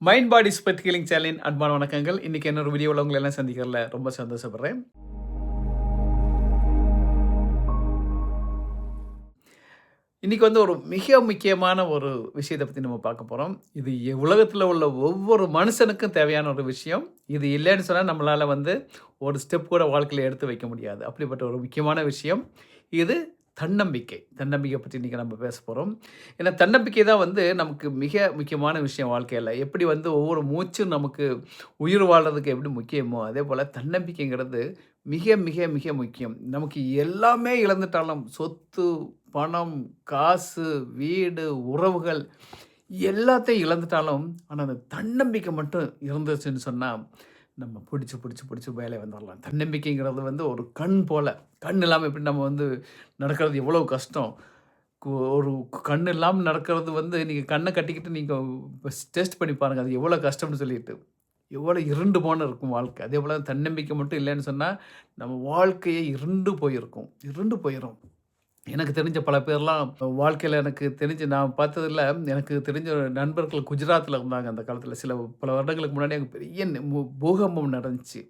Mind பாடி ஸ்பெட் healing சேனலின் அன்பான வணக்கங்கள். இன்னைக்கு என்னோட வீடியோவில் உங்களை எல்லாம் சந்திக்கிறதுல ரொம்ப சந்தோஷப்படுறேன். இன்னைக்கு ஒரு மிக முக்கியமான ஒரு விஷயத்தை பற்றி நம்ம பார்க்க போகிறோம். இது உலகத்தில் உள்ள ஒவ்வொரு மனுஷனுக்கும் தேவையான ஒரு விஷயம். இது இல்லைன்னு சொன்னால் நம்மளால் ஒரு ஸ்டெப் கூட வாழ்க்கையில் எடுத்து வைக்க முடியாது. அப்படிப்பட்ட ஒரு முக்கியமான விஷயம் இது தன்னம்பிக்கை. தன்னம்பிக்கை பற்றி இன்றைக்கி நம்ம பேச போகிறோம். ஏன்னா தன்னம்பிக்கை தான் நமக்கு மிக முக்கியமான விஷயம் வாழ்க்கையில். எப்படி ஒவ்வொரு மூச்சும் நமக்கு உயிர் வாழ்கிறதுக்கு எப்படி முக்கியமோ அதே போல் தன்னம்பிக்கைங்கிறது மிக மிக மிக முக்கியம். நமக்கு எல்லாமே இழந்துட்டாலும் சொத்து, பணம், காசு, வீடு, உறவுகள் எல்லாத்தையும் இழந்துட்டாலும் ஆனால் அந்த தன்னம்பிக்கை மட்டும் இருந்துச்சுன்னு சொன்னால் நம்ம பிடிச்சி வேலையை வந்துடலாம். தன்னம்பிக்கைங்கிறது ஒரு கண் போல். கண் இல்லாமல் எப்படி நம்ம நடக்கிறது எவ்வளோ கஷ்டம். ஒரு கண் இல்லாமல் நடக்கிறது நீங்கள் கண்ணை கட்டிக்கிட்டு நீங்கள் டெஸ்ட் பண்ணி பாருங்கள் அது எவ்வளோ கஷ்டம்னு சொல்லிட்டு. எவ்வளோ இருண்டு போன இருக்கும் வாழ்க்கை. அதே போல் தன்னம்பிக்கை மட்டும் இல்லைன்னு சொன்னால் நம்ம வாழ்க்கையே இருண்டு போயிடும். எனக்கு தெரிஞ்ச பல பேர்லாம் வாழ்க்கையில் எனக்கு தெரிஞ்சு நான் பார்த்ததில் எனக்கு தெரிஞ்ச நண்பர்கள் குஜராத்தில் இருந்தாங்க அந்த காலத்தில். பல வருடங்களுக்கு முன்னாடி அங்கே பெரிய பூகம்பம் நடந்துச்சு.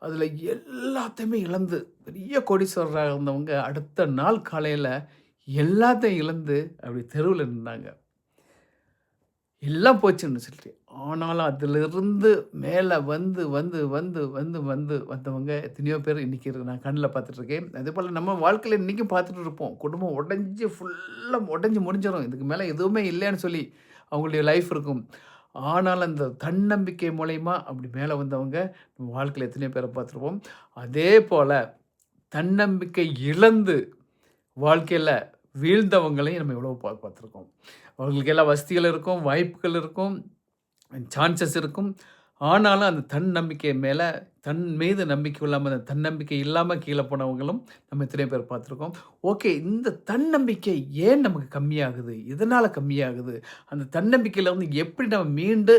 அதில் எல்லாத்தையுமே இழந்து பெரிய கோடீஸ்வரராக இருந்தவங்க அடுத்த நாள் காலையில் எல்லாத்தையும் இழந்து அப்படி தெருவில் நின்றாங்க. எல்லாம் போச்சுன்னு சொல்லிட்டு. ஆனாலும் அதிலிருந்து மேலே வந்தவங்க எத்தனையோ பேர் இன்றைக்கி நான் கண்ணில் பார்த்துட்ருக்கேன். அதே போல் நம்ம வாழ்க்கையில் இன்றைக்கும் பார்த்துட்டு இருப்போம். குடும்பம் உடஞ்சி முடிஞ்சிடும். இதுக்கு மேலே எதுவுமே இல்லைன்னு சொல்லி அவங்களுடைய லைஃப் இருக்கும். ஆனாலும் அந்த தன்னம்பிக்கை மூலயமா அப்படி மேலே வந்தவங்க நம்ம வாழ்க்கையில் எத்தனையோ பேரை பார்த்துருப்போம். அதே போல் தன்னம்பிக்கை இழந்து வாழ்க்கையில் வீழ்ந்தவங்களையும் நம்ம எவ்வளோ பார்த்துருக்கோம். அவங்களுக்கு எல்லா வசதிகள் இருக்கும், வாய்ப்புகள் இருக்கும், சான்சஸ் இருக்கும். ஆனாலும் அந்த தன்னம்பிக்கை மேலே தன் மீது நம்பிக்கை இல்லாமல் அந்த தன்னம்பிக்கை இல்லாமல் கீழே போனவங்களும் நம்ம எத்தனையோ பேர் பார்த்துருக்கோம். ஓகே, இந்த தன்னம்பிக்கை ஏன் நமக்கு கம்மியாகுது, எதனால் கம்மியாகுது, அந்த தன்னம்பிக்கையில் எப்படி நம்ம மீண்டு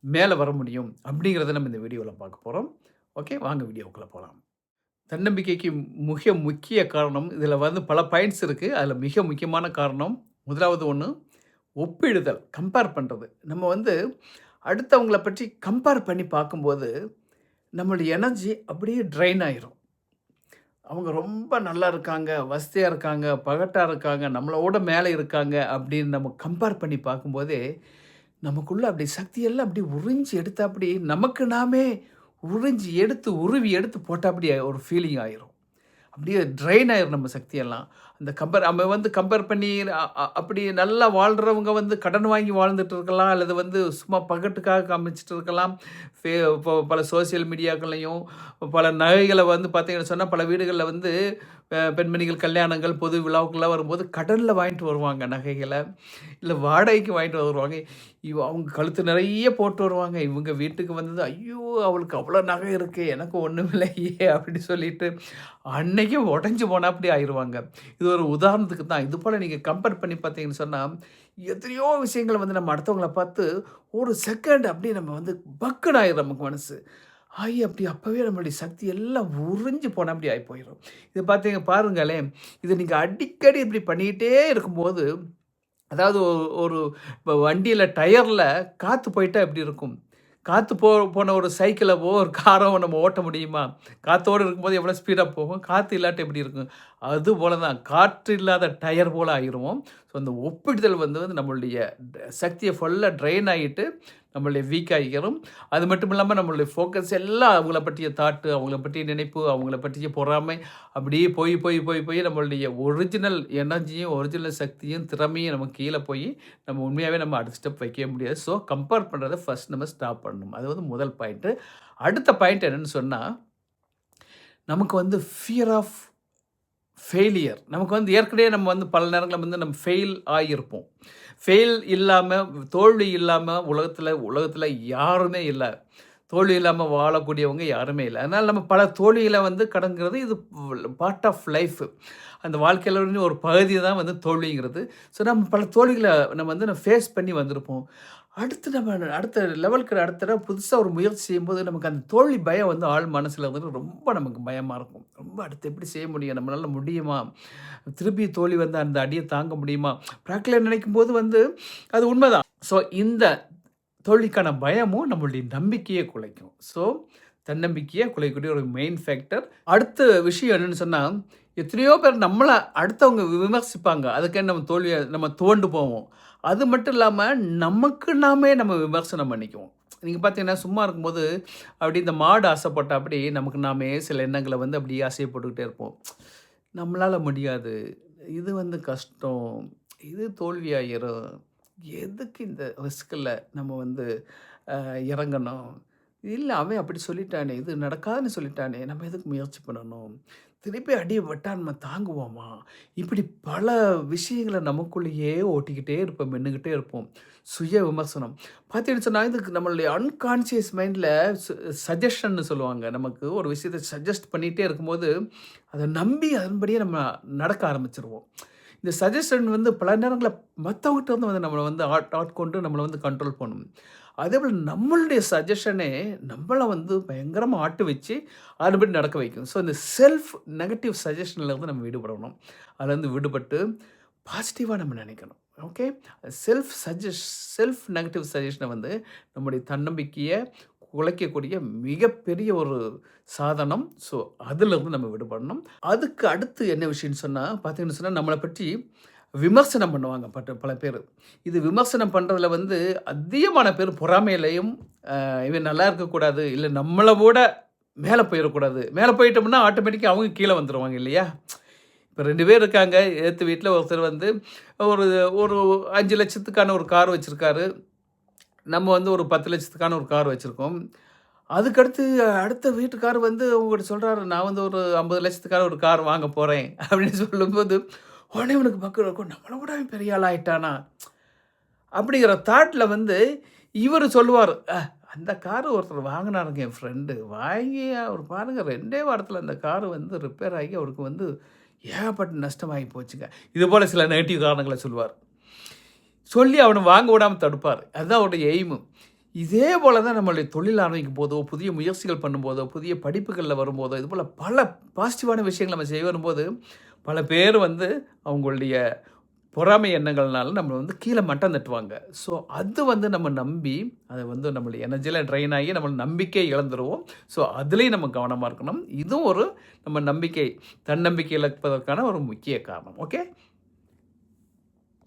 மேலே வர முடியும் அப்படிங்கிறத நம்ம இந்த வீடியோவில் பார்க்க போகிறோம். ஓகே, வாங்க வீடியோக்குள்ளே போகலாம். தன்னம்பிக்கைக்கு மிக முக்கிய காரணம் இதில் பல பாயிண்ட்ஸ் இருக்குது. அதில் மிக முக்கியமான காரணம் முதலாவது ஒன்று ஒப்பிடுதல், கம்பேர் பண்ணுறது. நம்ம அடுத்தவங்கள பற்றி கம்பேர் பண்ணி பார்க்கும்போது நம்மளுடைய எனர்ஜி அப்படியே ட்ரைன் ஆயிரும். அவங்க ரொம்ப நல்லா இருக்காங்க, வசதியாக இருக்காங்க, பகட்டாக இருக்காங்க, நம்மளோட மேலே இருக்காங்க அப்படின்னு நம்ம கம்பேர் பண்ணி பார்க்கும்போதே நமக்குள்ளே அப்படி சக்தியெல்லாம் அப்படி உறிஞ்சி எடுத்து அப்படி நமக்கு நாமே உறிஞ்சி எடுத்து உருவி எடுத்து போட்டால் அப்படி ஒரு ஃபீலிங் ஆயிரும். அப்படியே ட்ரைன் ஆயிரும் நம்ம சக்தியெல்லாம். அந்த நம்ம கம்பேர் பண்ணி அப்படி நல்லா வாழ்கிறவங்க கடன் வாங்கி வாழ்ந்துட்டு இருக்கலாம், அல்லது சும்மா பகட்டுக்காக காமிச்சிட்டு இருக்கலாம். இப்போ பல சோசியல் மீடியாக்கள்லையும் பல நகைகளை பார்த்தீங்கன்னு சொன்னால் பல வீடுகளில் பெண்மணிகள் கல்யாணங்கள் பொது விழாவுக்கெல்லாம் வரும்போது கடனில் வாங்கிட்டு வருவாங்க நகைகளை, இல்லை வாடகைக்கு வாங்கிட்டு வருவாங்க. அவங்க கழுத்து நிறைய போட்டு வருவாங்க. இவங்க வீட்டுக்கு ஐயோ அவளுக்கு அவ்வளோ நகை இருக்குது, எனக்கு ஒன்றும் இல்லையே அப்படி சொல்லிட்டு அன்னைக்கும் உடஞ்சி போனால் அப்படி ஆயிடுவாங்க. இது ஒரு உதாரணத்துக்கு தான். இது போல் நீங்கள் கம்பேர் பண்ணி பார்த்தீங்கன்னு சொன்னால் எத்தனையோ விஷயங்களை நம்ம அடுத்தவங்களை பார்த்து ஒரு செகண்ட் அப்படியே நம்ம பக்குன்னு ஆயிடும் நமக்கு மனசு. அப்படி அப்போவே நம்மளுடைய சக்தி எல்லாம் உறிஞ்சு போனால் அப்படி ஆகி போயிடும். இது பாருங்களேன், இதை நீங்கள் அடிக்கடி இப்படி பண்ணிக்கிட்டே இருக்கும்போது, அதாவது ஒரு இப்போ வண்டியில் டயரில் காற்று போயிட்டால் எப்படி இருக்கும்? காற்று போன ஒரு சைக்கிளவோ ஒரு காரோ நம்ம ஓட்ட முடியுமா? காற்றோடு இருக்கும்போது எவ்வளோ ஸ்பீடாக போகும், காற்று இல்லாட்டி எப்படி இருக்கும்? அது போல தான் காற்று இல்லாத டயர் போல் ஆகிருவோம். ஸோ அந்த ஒப்பிடுதல் நம்மளுடைய சக்தியை ஃபுல்லாக ட்ரெயின் ஆகிட்டு நம்மளுடைய வீக் ஆகிக்கிறோம். அது மட்டும் இல்லாமல் நம்மளுடைய ஃபோக்கஸ் எல்லாம் அவங்கள பற்றிய தாட்டு, அவங்கள பற்றிய நினைப்பு, அவங்கள பற்றிய பொறாமை அப்படியே போய் நம்மளுடைய ஒரிஜினல் எனர்ஜியும் ஒரிஜினல் சக்தியும் திறமையும் நமக்கு கீழே போய் நம்ம உண்மையாகவே நம்ம அடுத்த ஸ்டெப் வைக்கவே முடியாது. ஸோ கம்பேர் பண்ணுறதை ஃபஸ்ட் நம்ம ஸ்டாப் பண்ணணும். அது முதல் பாயிண்ட்டு. அடுத்த பாயிண்ட் என்னென்னு சொன்னால், நமக்கு ஃபியர் ஆஃப் ஃபெயிலியர். நமக்கு ஏற்கனவே நம்ம பல நேரங்களில் நம்ம ஃபெயில் ஆகியிருப்போம். ஃபெயில் இல்லாமல், தோல்வி இல்லாமல் உலகத்தில் யாருமே இல்லை. தோல்வி இல்லாமல் வாழக்கூடியவங்க யாருமே இல்லை. அதனால் நம்ம பல தோல்விகளை கடங்கிறது இது பார்ட் ஆஃப் லைஃப். அந்த வாழ்க்கையில் ஒரு பகுதி தான் தோல்விங்கிறது. ஸோ நம்ம பல தோல்விகளை நம்ம ஃபேஸ் பண்ணி வந்திருப்போம். அடுத்த லெவலுக்கு அடுத்த தடவை புதுசாக ஒரு முயற்சி செய்யும்போது நமக்கு அந்த தோல்வி பயம் ஆள் மனசில் ரொம்ப நமக்கு பயமாக இருக்கும். ரொம்ப அடுத்து எப்படி செய்ய முடியும், நம்மளால் முடியுமா, திருப்பி தோல்வி அந்த அடியை தாங்க முடியுமா, ப்ராக்டிக்கலாக நினைக்கும் போது அது உண்மைதான். ஸோ இந்த தோல்விக்கான பயமும் நம்மளுடைய நம்பிக்கையை குலைக்கும். ஸோ தன்னம்பிக்கையை குலைக்கக்கூடிய ஒரு மெயின் ஃபேக்டர். அடுத்த விஷயம் என்னன்னு சொன்னா, எத்தனையோ பேர் நம்மள அடுத்தவங்க விமர்சிப்பாங்க. அதுக்காக நம்ம துவண்டு போவோம். அது மட்டும் இல்லாம, நமக்கு நாமே நம்ம விமர்சனம் பண்ணிக்குவோம். நீங்க பார்த்தீங்கன்னா, சும்மா இருக்கும்போது அப்படி இந்த மாடு ஆசைப்பட்டாப்படி நமக்கு நாமே சில எண்ணங்கள வந்து அப்படியே ஆசைப்பட்டுக்கிட்டே இருப்போம். நம்மளால முடியாது. இது வந்து கஷ்டம். இது தோல்வியாயிரும். எதுக்கு இந்த ரிஸ்க்ல நம்ம வந்து இறங்கணும்? இல்ல அவன் அப்படி சொல்லிட்டானே, இது நடக்காதுன்னு சொல்லிட்டானே, நம்ம எதுக்கு முயற்சி பண்ணணும்? திருப்பி அடிய பட்டா நம்ம தாங்குவோமா? இப்படி பல விஷயங்கள நமக்குள்ளேயே ஓட்டிக்கிட்டே இருப்போம், மென்னுகிட்டே இருப்போம். சுய விமர்சனம். பார்த்தீங்கன்னு சொன்னா, இதுக்கு நம்மளுடைய அன்கான்ஷியஸ் மைண்ட்ல சஜஷன்னு சொல்லுவாங்க. நமக்கு ஒரு விஷயத்த சஜெஸ்ட் பண்ணிட்டே இருக்கும்போது, அத நம்பி அதன்படியே நம்ம நடக்க ஆரம்பிச்சுருவோம். இந்த சஜஷன் வந்து பல நேரங்கள்ல மத்தவங்ககிட்ட இருந்து வந்து நம்மள வந்து ஆட்கொண்டு நம்மள வந்து கண்ட்ரோல் பண்ணும். அதேபோல நம்மளுடைய சஜஷனே நம்மள வந்து பயங்கரமா ஆட்டு வச்சு, அதுபடி நடக்க வைக்கும். ஸோ இந்த செல்ஃப் நெகட்டிவ் சஜஷன்ல இருந்து நம்ம விடுபடணும். அதுலேருந்து விடுபட்டு பாசிட்டிவா நம்ம நினைக்கணும். ஓகே. செல்ஃப் நெகட்டிவ் சஜஷன வந்து நம்முடைய தன்னம்பிக்கைய குலைக்கக்கூடிய மிகப்பெரிய ஒரு சாதனம். ஸோ அதிலிருந்து நம்ம விடுபடணும். அதுக்கு அடுத்து என்ன விஷயம்னு சொன்னா, பார்த்தீங்கன்னு சொன்னா, நம்மள பற்றி விமர்சனம் பண்ணுவாங்க பல பேரு. இது விமர்சனம் பண்றதுல வந்து அதிகமான பேர் பொறாமையிலயும், இவன் நல்லா இருக்கக்கூடாது, இல்ல நம்மள விட மேல போயிறக்கூடாது. மேல போயிட்டோம்னா ஆட்டோமேட்டிக்கா அவங்க கீழ வந்துருவாங்க இல்லையா? இப்ப 2 பேர் இருக்காங்க. எதிர்த்த வீட்ல ஒருத்தர் வந்து ஒரு ஒரு 5,00,000க்கான ஒரு கார் வச்சிருக்காரு. நம்ம வந்து ஒரு 10,00,000க்கான ஒரு கார் வச்சிருக்கோம். அதுக்கடுத்து அடுத்த வீட்டுக்காரர் வந்து உங்ககிட்ட சொல்றாரு, "நான் வந்து ஒரு 50,00,000க்கான ஒரு கார் வாங்க போறேன்." அப்படின்னு சொல்லும்போது, உடனே உனக்கு பக்குன்னு இருக்கும். நம்மள விட அவன் பெரிய ஆள் ஆயிட்டானா? அப்படிங்கிற தாட்ல வந்து இவரு சொல்லுவாரு, அந்த கார் ஒருத்தர் வாங்குனாருங்க என் ஃப்ரெண்டு. வாங்கி அவரு பாருங்க 2டே வாரத்துல அந்த கார் வந்து ரிப்பேர் ஆகி அவருக்கு வந்து ஏகப்பட்ட நஷ்டமாகி போச்சுங்க." இதுபோல சில நெகட்டிவ் காரணங்கள சொல்லுவார். சொல்லி அவன வாங்க விடாம தடுப்பாரு. அதுதான் அவருடைய எய்மு. இதே போல தான் நம்மளுடைய தொழில் ஆரம்பிக்கும் போதோ, புதிய முயற்சிகள் பண்ணும்போதோ, புதிய படிப்புகள்ல வரும்போதோ, இதுபோல பல பாசிட்டிவான விஷயங்கள் நம்ம செய்ய வரும்போது, பல பேர் வந்து அவங்களுடைய பொறாமை எண்ணங்கள்னால நம்மள வந்து கீழ மட்டம் தட்டுவாங்க. ஸோ அது வந்து நம்ம நம்பி, அத வந்து நம்மளுடைய எனர்ஜிலாம் ட்ரெயின் ஆகி நம்ம நம்பிக்கைய இழந்துருவோம். ஸோ அதிலயும் நம்ம கவனமா இருக்கணும். இதுவும் ஒரு நம்ம தன்னம்பிக்கை இழப்பதற்கான ஒரு முக்கிய காரணம். ஓகே.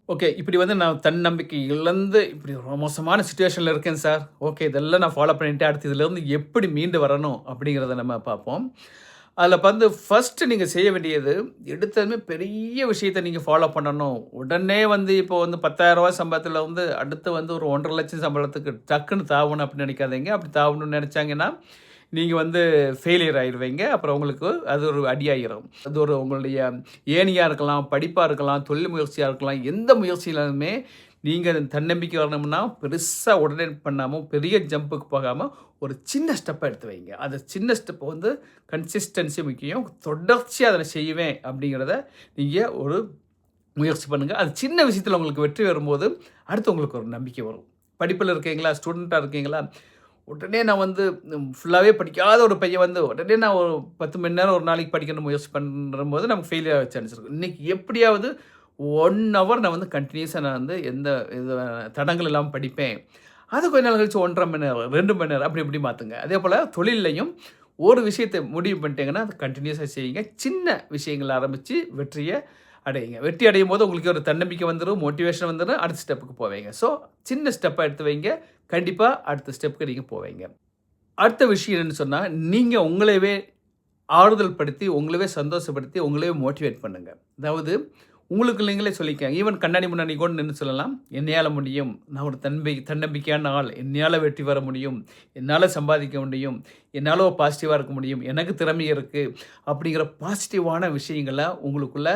ஓகே. இப்படி வந்து நான் தன்னம்பிக்கை இழந்து இப்படி ஒரு மோசமான சிச்சுவேஷன்ல இருக்கேன் சார். ஓகே. இதெல்லாம் நான் ஃபாலோ பண்ணிட்டேன். அடுத்து இதிலருந்து எப்படி மீண்டு வரணும் அப்படிங்கிறத நம்ம பார்ப்போம். அதில வந்து ஃபர்ஸ்ட்டு நீங்க செய்ய வேண்டியது, எடுத்ததுமே பெரிய விஷயத்த நீங்க ஃபாலோ பண்ணணும். உடனே வந்து இப்போ வந்து ரூ. 10,000 சம்பளத்தில வந்து அடுத்து வந்து ஒரு 1,50,000 சம்பளத்துக்கு டக்குன்னு தாவணும் அப்படின்னு நினைக்காதீங்க. அப்படி தாவணும்னு நினைச்சாங்கன்னா, நீங்க வந்து ஃபெயிலியர் ஆயிருவீங்க. அப்புறம் உங்களுக்கு அது ஒரு அடியாயிரும். அது ஒரு உங்களுடைய ஏணியா இருக்கலாம், படிப்பா இருக்கலாம், தொழில் முயற்சியா இருக்கலாம். எந்த முயற்சியிலுமே நீங்க தன்னம்பிக்கை வரணும்னா, பெருசா உடனே பண்ணாம, பெரிய ஜம்புக்கு போகாம, ஒரு சின்ன ஸ்டெப்பா எடுத்து வைங்க. அந்த சின்ன ஸ்டெப் வந்து கன்சிஸ்டன்சி முக்கியம். தொடர்ச்சியா அத செய்வேன் அப்படிங்கிறத நீங்க ஒரு முயற்சி பண்ணுங்க. அது சின்ன விஷயத்துல உங்களுக்கு வெற்றி வரும்போது, அடுத்து உங்களுக்கு ஒரு நம்பிக்கை வரும். படிப்புல இருக்கீங்களா? ஸ்டூடெண்ட்டா இருக்கீங்களா? உடனே நான் வந்து ஃபுல்லாவே படிக்காத ஒரு பையன் வந்து, உடனே நான் ஒரு 10 மணி நேரம் ஒரு நாளைக்கு படிக்கணும்னு முயற்சி பண்ணும்போது, நமக்கு ஃபெயிலியர் ஆக சான்ஸ் இருக்கு. இன்னைக்கு எப்படியாவது 1 ஹவர் நான் வந்து கன்டினியூஸா நான் வந்து எந்த இது தடங்கல் இல்லாம படிப்பேன். அது கொஞ்ச நாள் கழிச்சு 1 1/2 மணி நேரம், 2 மணி நேரம் அப்படி இப்படி மாத்துங்க. அதேபோல தொழில்லயும் ஒரு விஷயத்த முடிவு பண்ணிட்டீங்கன்னா, அது கன்டினியூஸா செய்யுங்க. சின்ன விஷயங்கள ஆரம்பிச்சு வெற்றிய அடையுங்க. வெற்றி அடையும்போது உங்களுக்கு ஒரு தன்னம்பிக்கை வந்துரும், மோட்டிவேஷன் வந்துரும். அடுத்த ஸ்டெப்புக்கு போவீங்க. ஸோ சின்ன ஸ்டெப்பா எடுத்து வைங்க. கண்டிப்பா அடுத்த ஸ்டெப்க்கு நீங்க போவீங்க. அடுத்த விஷயம் என்னன்னு சொன்னா, நீங்க உங்களவே ஆறுதல் படுத்தி, உங்களவே சந்தோஷப்படுத்தி, உங்களவே மோட்டிவேட் பண்ணுங்க. அதாவது உங்களுக்கு நீங்களே சொல்லிக்கங்க. ஈவன் கண்ணாடி முன்னாடி கூட நின்னு சொல்லலாம். "என்னையால முடியும். நான் ஒரு தன்னம்பிக்கையான ஆள். என்னையால வெற்றி பெற முடியும். என்னால சம்பாதிக்க முடியும். என்னால ஒரு பாசிட்டிவா இருக்க முடியும். எனக்கு திறமை இருக்கு." அப்படிங்கிற பாசிட்டிவான விஷயங்கள உங்களுக்குள்ள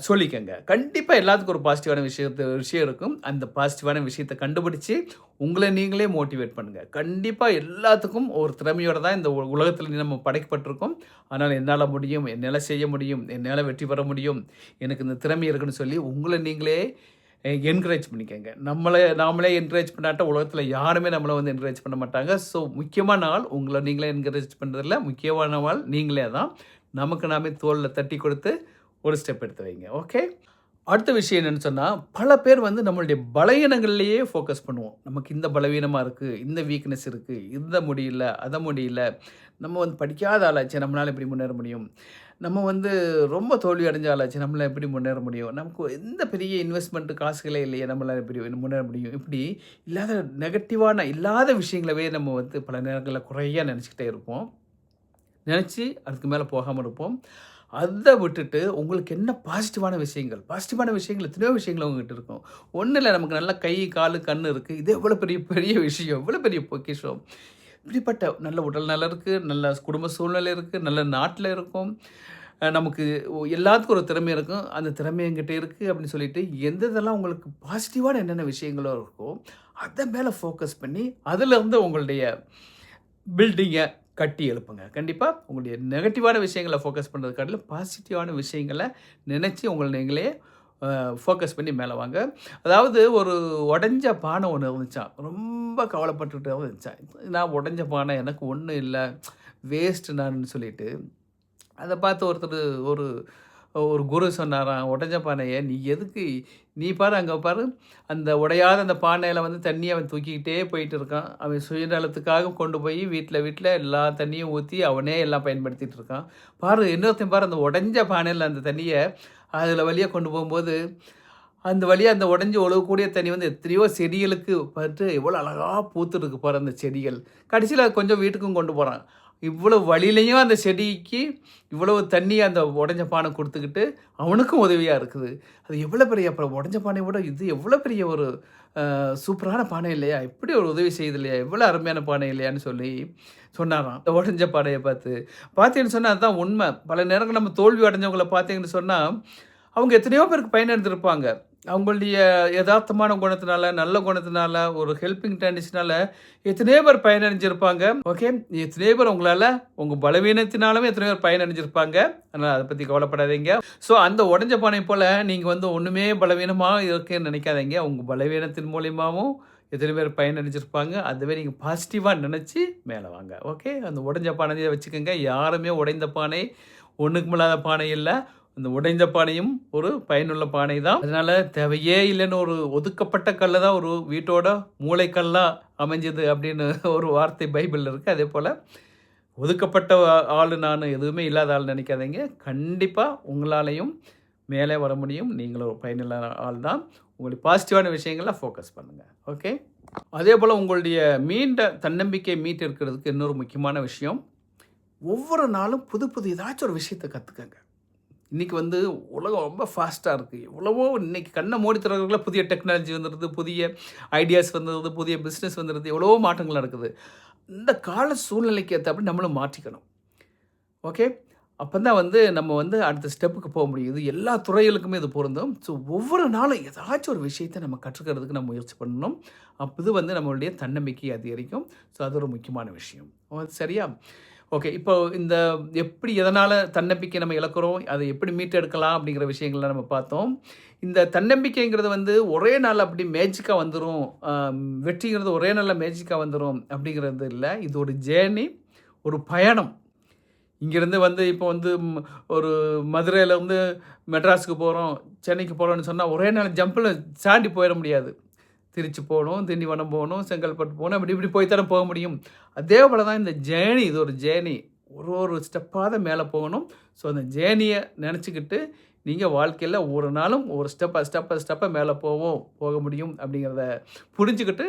சொல்லிக்கங்க. கண்டிப்பா எல்லாத்துக்கும் ஒரு பாசிட்டிவான விஷயம் இருக்கும். அந்த பாசிட்டிவான விஷயத்த கண்டுபிடிச்சு, உங்கள நீங்களே மோட்டிவேட் பண்ணுங்க. கண்டிப்பா எல்லாத்துக்கும் ஒரு திறமையோட தான் இந்த உலகத்துல நம்ம படைக்கப்பட்டிருக்கோம். அதனால என்னால முடியும், என்னால செய்ய முடியும், என்னால வெற்றி பெற முடியும், எனக்கு இந்த திறமை இருக்குன்னு சொல்லி உங்கள நீங்களே என்கரேஜ் பண்ணிக்கங்க. நாமளே என்கரேஜ் பண்ணாட்டா உலகத்துல யாருமே நம்மள வந்து என்கரேஜ் பண்ண மாட்டாங்க. ஸோ முக்கியமான ஆள் உங்கள நீங்களே என்கரேஜ் பண்றதுல முக்கியமான ஆள் நீங்களே தான். நமக்கு நாமே தோள்ல தட்டி கொடுத்து ஒரு ஸ்டெப் எடுத்து வைங்க. ஓகே. அடுத்த விஷயம் என்னன்னு சொன்னா, பல பேர் வந்து நம்மளுடைய பலவீனங்கள்லயே ஃபோக்கஸ் பண்ணுவோம். நமக்கு இந்த பலவீனமா இருக்கு, இந்த வீக்னஸ் இருக்கு, இந்த முடியல, அத முடியல. நம்ம வந்து படிக்காத ஆளாச்சே, நம்மளால எப்படி முன்னேற முடியும்? நம்ம வந்து ரொம்ப தோல்வி அடைஞ்ச ஆளாச்சே, நம்மளால எப்படி முன்னேற முடியும்? நமக்கு எந்த பெரிய இன்வெஸ்ட்மென்ட் காசுகளே இல்லையே, நம்மளால எப்படி முன்னேற முடியும்? இப்படி இல்லாத விஷயங்களவே நம்ம வந்து பல நேரங்கள்ல குறையா நெனச்சுக்கிட்டே இருப்போம். நெனச்சு அதுக்கு மேல போகாம இருப்போம். அத விட்டுட்டு உங்களுக்கு என்ன பாசிட்டிவான விஷயங்கள் எத்தனையோ விஷயங்கள் உங்ககிட்ட இருக்கும். ஒண்ணும் இல்ல நமக்கு நல்லா கை, காலு, கண்ணு இருக்கு. இது எவ்வளோ பெரிய பெரிய விஷயம். எவ்வளோ பெரிய பொக்கிஷம். இப்படிப்பட்ட நல்ல உடல் நலம் இருக்கு, நல்ல குடும்ப சூழ்நிலை இருக்கு, நல்ல நாட்ல இருக்கோம். நமக்கு எல்லாத்துக்கும் ஒரு திறமை இருக்கும். அந்த திறமை என்கிட்ட இருக்கு அப்படின்னு சொல்லிட்டு எந்த இதெல்லாம் உங்களுக்கு பாசிட்டிவான என்னென்ன விஷயங்களோ இருக்கோ, அத மேல ஃபோக்கஸ் பண்ணி, அதிலிருந்து உங்களுடைய பில்டிங்க கட்டி எழுப்புங்க. கண்டிப்பா உங்களுடைய நெகட்டிவான விஷயங்கள ஃபோக்கஸ் பண்றத காட்டிலும், பாசிட்டிவான விஷயங்கள நினைச்சு உங்கள நீங்களே ஃபோக்கஸ் பண்ணி மேல வாங்க. அதாவது ஒரு உடைஞ்ச பானை ஒண்ணு இருந்துச்சாம். ரொம்ப கவலைப்பட்டுட்டே இருந்துச்சாம். நான் உடைஞ்ச பானை எனக்கு ஒண்ணும் இல்ல. வேஸ்ட் நான்னு சொல்லிட்டு, அத பார்த்து ஒருத்தரு ஒரு ஒரு குரு சொன்னாராம், "உடைஞ்ச பானைய நீ எதுக்கு நீ பாரு அங்க பாரு, அந்த உடையாத அந்த பானையில வந்து தண்ணிய அவன் தூக்கிக்கிட்டே போயிட்டு இருக்கான். அவன் சுயநலத்துக்காக கொண்டு போய் வீட்ல வீட்ல எல்லா தண்ணியும் ஊத்தி, அவனே எல்லாம் பயன்படுத்திட்டு இருக்கான். பாரு இன்னொருத்தன் பாரு அந்த உடைஞ்ச பானையில அந்த தண்ணிய அதில வழியா கொண்டு போம்போது, அந்த வழியா அந்த உடைஞ்சு ஒழுகக்கூடிய தண்ணி வந்து எத்தனையோ செடிகளுக்கு பட்டு எவ்வளோ அழகா பூத்துருக்கு பாரு அந்த செடிகள். கடைசியில கொஞ்சம் வீட்டுக்கும் கொண்டு போறான். இவ்வளவு வழியிலயும் அந்த செடிக்கு இவ்வளவு தண்ணி அந்த உடைஞ்ச பானை குடுத்துக்கிட்டு, அவனுக்கும் உதவியா இருக்குது. அது எவ்வளோ பெரிய அப்புறம் உடைஞ்ச பானைய விட இது எவ்வளோ பெரிய ஒரு சூப்பரான பானை இல்லையா? இப்படி ஒரு உதவி செய்யுது இல்லையா? எவ்வளோ அருமையான பானை இல்லையான்னு சொல்லி சொன்னாராம். அந்த உடைஞ்ச பானைய பார்த்து. பார்த்தீங்கன்னு சொன்னா அதான் உண்ம. பல நேரங்கள்ல நம்ம தோல்வி அடைஞ்சவங்கள பார்த்தீங்கன்னு சொன்னா, அவங்க எத்தனையோ பேருக்கு பயனடைந்திருப்பாங்க. அவங்களுடைய எதார்த்தமான குணத்தினால, நல்ல குணத்தினால, ஒரு ஹெல்பிங் டெண்டன்சினால எத்தனையோ பேர் பயனடைஞ்சிருப்பாங்க. ஓகே. எத்தனையோ பேர் உங்களால உங்க பலவீனத்தினாலுமே எத்தனையோ பேர் பயனடைஞ்சிருப்பாங்க. அதனால அத பத்தி கவலைப்படாதீங்க. ஸோ அந்த உடைஞ்ச பானை போல நீங்க வந்து ஒண்ணுமே பலவீனமா இருக்கேன்னு நினைக்காதீங்க. உங்க பலவீனத்தின் மூலியமாவும் எத்தனையோ பேர் பயனடைஞ்சிருப்பாங்க. அதுவே நீங்க பாசிட்டிவா நினைச்சு மேல வாங்க. ஓகே. அந்த உடைஞ்ச பானைய வச்சுக்கங்க. யாருமே உடைந்த பானை, ஒண்ணுக்கும் இல்லாத பானை இல்ல. அந்த உடைந்த பானையும் ஒரு பயனுள்ள பானை தான். அதனால தேவையே இல்லைன்னு ஒரு ஒதுக்கப்பட்ட கல்லு தான் ஒரு வீட்டோட மூலைக்கல்லா அமைஞ்சது அப்படின்னு ஒரு வார்த்தை பைபிள்ல இருக்கு. அதேபோல ஒதுக்கப்பட்ட ஆளு நானு, எதுவுமே இல்லாத ஆள் நினைக்காதீங்க. கண்டிப்பா உங்களாலயும் மேலே வர முடியும். நீங்களும் ஒரு பயனுள்ள ஆள் தான். உங்களுடைய பாசிட்டிவான விஷயங்கள ஃபோக்கஸ் பண்ணுங்க. ஓகே. அதேபோல உங்களுடைய தன்னம்பிக்கை மீட்டெடுக்கிறதுக்கு இன்னொரு முக்கியமான விஷயம், ஒவ்வொரு நாளும் புது புது ஏதாச்சும் ஒரு விஷயத்த கத்துக்கங்க. இன்னைக்கு வந்து உலகம் ரொம்ப ஃபாஸ்ட்டா இருக்கு. எவ்வளவோ இன்னைக்கு கண்ண மூடி திறக்கறதுக்குள்ள புதிய டெக்னாலஜி வந்துருது, புதிய ஐடியாஸ் வந்துருது, புதிய பிசினஸ் வந்துருது. எவ்வளவோ மாற்றங்கள் நடக்குது. இந்த கால சூழ்நிலைக்கு ஏத்தாப்படி நம்மளும் மாற்றிக்கணும். ஓகே. அப்பதான் வந்து நம்ம வந்து அடுத்த ஸ்டெப்புக்கு போ முடியும். இது எல்லா துறைகளுக்குமே இது பொருந்தும். ஸோ ஒவ்வொரு நாளும் ஏதாச்சும் ஒரு விஷயத்த நம்ம கற்றுக்கிறதுக்கு நம்ம முயற்சி பண்ணணும். இது வந்து நம்மளுடைய தன்னம்பிக்கை அதிகரிக்கும். ஸோ அது ஒரு முக்கியமான விஷயம். சரியா? ஓகே. இப்போ இந்த எப்படி எதனால தன்னம்பிக்கை நம்ம இழக்கிறோம், அதை எப்படி மீட்டெடுக்கலாம் அப்படிங்கிற விஷயங்கள நம்ம பார்த்தோம். இந்த தன்னம்பிக்கைங்கிறது வந்து ஒரே நாள்ல அப்படி மேஜிக்கா வந்துரும். வெற்றிங்கிறது ஒரே நாள்ல மேஜிக்கா வந்துரும் அப்படிங்கிறது இல்ல. இது ஒரு ஜேர்னி, ஒரு பயணம். இங்கேருந்து வந்து இப்போ வந்து ஒரு மதுரையிலேருந்து மெட்ராஸுக்கு போறோம், சென்னைக்கு போறோம்னு சொன்னா, ஒரே நாள் ஜம்பில தாண்டி போயிற முடியாது. திருச்சி போணும், திண்டிவனம் போணும், செங்கல்பட்டு போணும், அப்படி இப்படி போய் தானே போக முடியும். அதே போல தான் இந்த ஜேர்னி, இது ஒரு ஜேர்னி. ஒரு ஸ்டெப்பா தான் மேல போகணும். ஸோ அந்த ஜேர்னிய நெனச்சுக்கிட்டு, நீங்க வாழ்க்கையில ஒவ்வொரு நாளும் ஒரு ஸ்டெப்பா மேல போக முடியும் அப்படிங்கிறத புரிஞ்சுக்கிட்டு,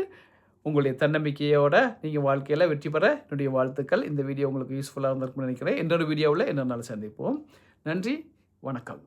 உங்களுடைய தன்னம்பிக்கையோட நீங்க வாழ்க்கையில வெற்றி பெற என்னுடைய வாழ்த்துக்கள். இந்த வீடியோ உங்களுக்கு யூஸ்ஃபுல்லா இருந்திருக்கும்னு நெனைக்கிறேன். இன்னொரு வீடியோவுல இன்னொரு நாள் சந்திப்போம். நன்றி, வணக்கம்.